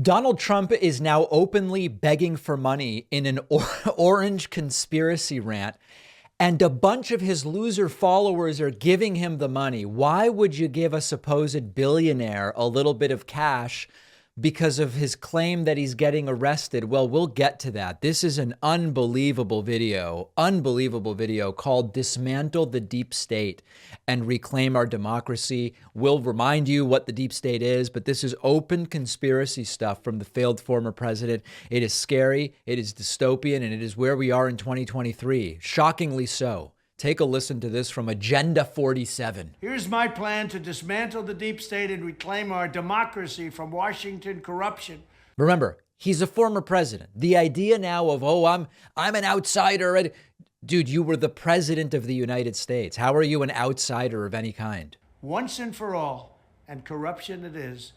Donald Trump is now openly begging for money in an orange conspiracy rant, and a bunch of his loser followers are giving him the money. Why would you give a supposed billionaire a little bit of cash because of his claim that he's getting arrested? Well, we'll get to that. This is an unbelievable video called Dismantle the Deep State and Reclaim Our Democracy. We'll remind you what the deep state is, but this is open conspiracy stuff from the failed former president. It is scary, it is dystopian, and it is where we are in 2023. Shockingly so. Take a listen to this from Agenda 47. Here's my plan to dismantle the deep state and reclaim our democracy from Washington corruption. Remember, he's a former president. The idea now of, oh, I'm an outsider. Dude, you were the president of the United States. How are you an outsider of any kind? Once and for all, and corruption it is.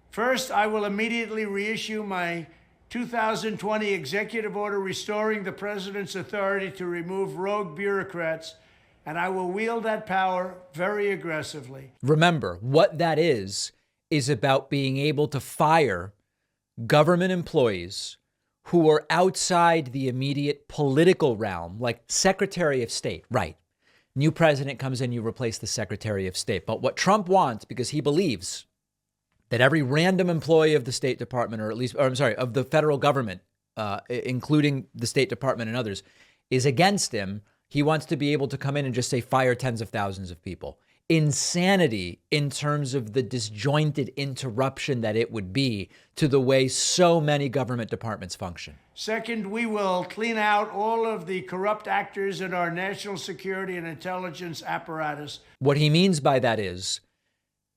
First, I will immediately reissue my 2020 executive order restoring the president's authority to remove rogue bureaucrats, and I will wield that power very aggressively. Remember, what that is about being able to fire government employees who are outside the immediate political realm, like Secretary of State, right? New president comes in, you replace the Secretary of State. But what Trump wants, because he believes that every random employee of the State Department, of the federal government, including the State Department and others, is against him. He wants to be able to come in and just say fire tens of thousands of people. Insanity in terms of the disjointed interruption that it would be to the way so many government departments function. Second, we will clean out all of the corrupt actors in our national security and intelligence apparatus. What he means by that is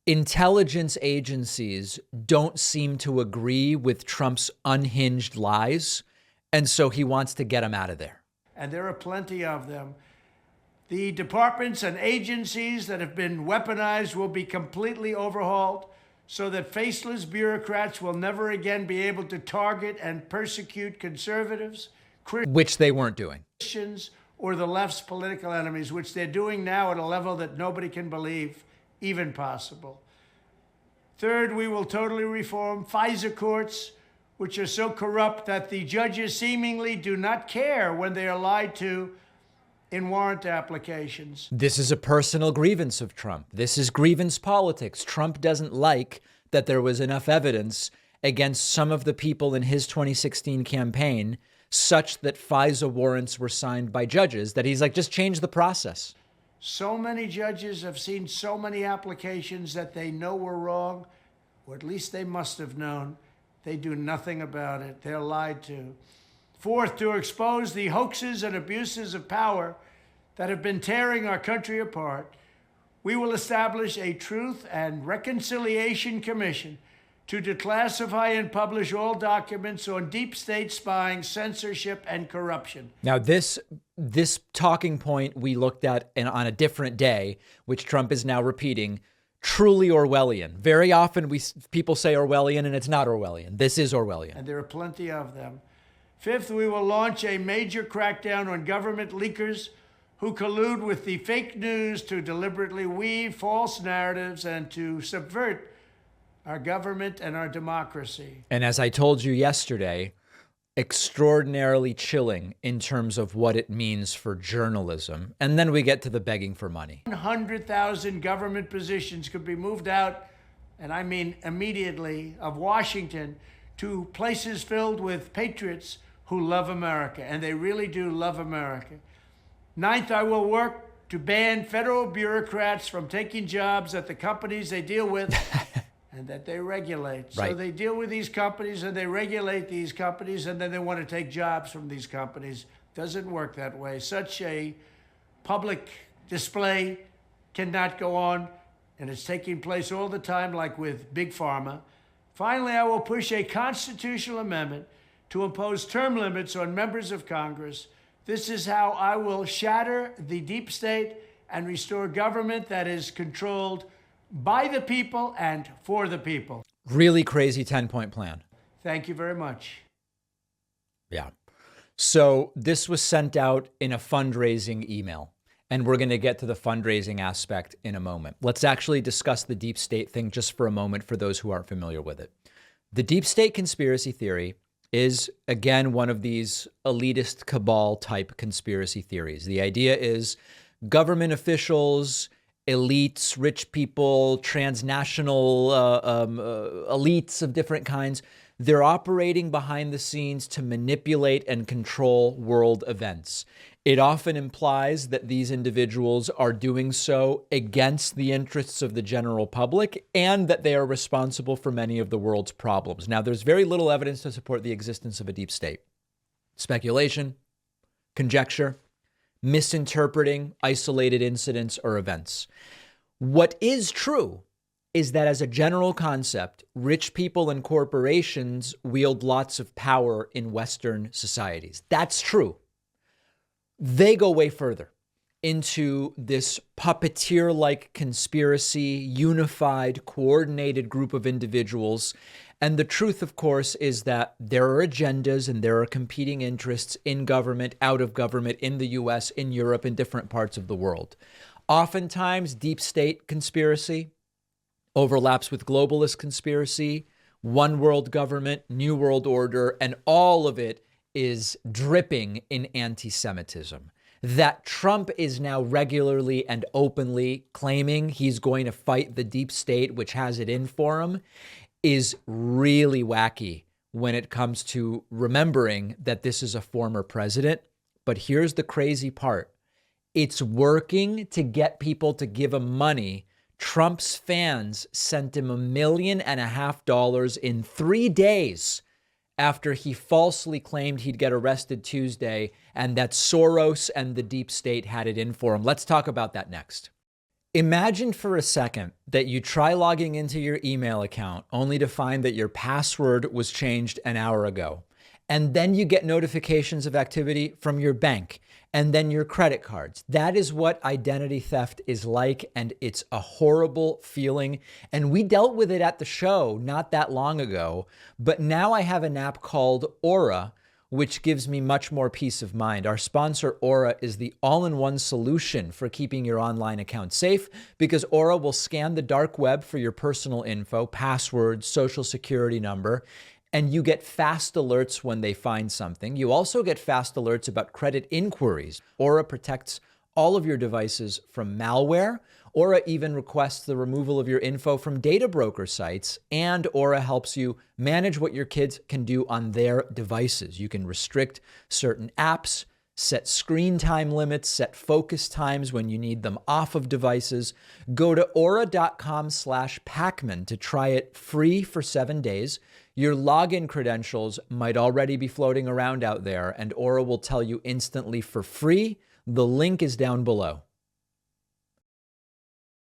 intelligence agencies don't seem to agree with Trump's unhinged lies, and so he wants to get them out of there. And there are plenty of them. The departments and agencies that have been weaponized will be completely overhauled so that faceless bureaucrats will never again be able to target and persecute conservatives, which they weren't doing, Christians, or the left's political enemies, which they're doing now at a level that nobody can believe even possible. Third, we will totally reform FISA courts, which are so corrupt that the judges seemingly do not care when they are lied to in warrant applications. This is a personal grievance of Trump. This is grievance politics. Trump doesn't like that there was enough evidence against some of the people in his 2016 campaign such that FISA warrants were signed by judges that he's like, just change the process. So many judges have seen so many applications that they know were wrong, or at least they must have known. They do nothing about it. They're lied to. Fourth, to expose the hoaxes and abuses of power that have been tearing our country apart, we will establish a Truth and Reconciliation Commission to declassify and publish all documents on deep state spying, censorship, and corruption. Now, this talking point we looked at on a different day, which Trump is now repeating, truly Orwellian. Very often people say Orwellian, and it's not Orwellian. This is Orwellian. And there are plenty of them. Fifth, we will launch a major crackdown on government leakers who collude with the fake news to deliberately weave false narratives and to subvert our government and our democracy. And as I told you yesterday, extraordinarily chilling in terms of what it means for journalism. And then we get to the begging for money. 100,000 government positions could be moved out, and I mean immediately, of Washington to places filled with patriots who love America, and they really do love America. Ninth, I will work to ban federal bureaucrats from taking jobs at the companies they deal with and that they regulate. Right. So they deal with these companies and they regulate these companies, and then they want to take jobs from these companies. Doesn't work that way. Such a public display cannot go on, and it's taking place all the time, like with Big Pharma. Finally, I will push a constitutional amendment to impose term limits on members of Congress. This is how I will shatter the deep state and restore government that is controlled by the people and for the people. Really crazy 10-point plan. Thank you very much. Yeah. So this was sent out in a fundraising email, and we're going to get to the fundraising aspect in a moment. Let's actually discuss the deep state thing just for a moment for those who aren't familiar with it. The deep state conspiracy theory is, again, one of these elitist cabal type conspiracy theories. The idea is government officials, elites, rich people, transnational elites of different kinds, they're operating behind the scenes to manipulate and control world events. It often implies that these individuals are doing so against the interests of the general public and that they are responsible for many of the world's problems. Now, there's very little evidence to support the existence of a deep state. Speculation, conjecture, misinterpreting isolated incidents or events. What is true is that as a general concept, rich people and corporations wield lots of power in Western societies. That's true. They go way further into this puppeteer-like conspiracy, unified, coordinated group of individuals. And the truth, of course, is that there are agendas and there are competing interests in government, out of government, in the US, in Europe, in different parts of the world. Oftentimes, deep state conspiracy overlaps with globalist conspiracy, one world government, new world order, and all of it is dripping in anti-Semitism. That Trump is now regularly and openly claiming he's going to fight the deep state, which has it in for him, is really wacky when it comes to remembering that this is a former president. But here's the crazy part. It's working to get people to give him money. Trump's fans sent him $1.5 million in 3 days after he falsely claimed he'd get arrested Tuesday and that Soros and the deep state had it in for him. Let's talk about that next. Imagine for a second that you try logging into your email account only to find that your password was changed an hour ago. And then you get notifications of activity from your bank and then your credit cards. That is what identity theft is like, and it's a horrible feeling. And we dealt with it at the show not that long ago, but now I have an app called Aura, which gives me much more peace of mind. Our sponsor, Aura, is the all-in-one solution for keeping your online account safe because Aura will scan the dark web for your personal info, passwords, social security number, and you get fast alerts when they find something. You also get fast alerts about credit inquiries. Aura protects all of your devices from malware. Aura even requests the removal of your info from data broker sites, and Aura helps you manage what your kids can do on their devices. You can restrict certain apps, set screen time limits, set focus times when you need them off of devices. Go to aura.com/Pacman to try it free for 7 days. Your login credentials might already be floating around out there, and Aura will tell you instantly for free. The link is down below.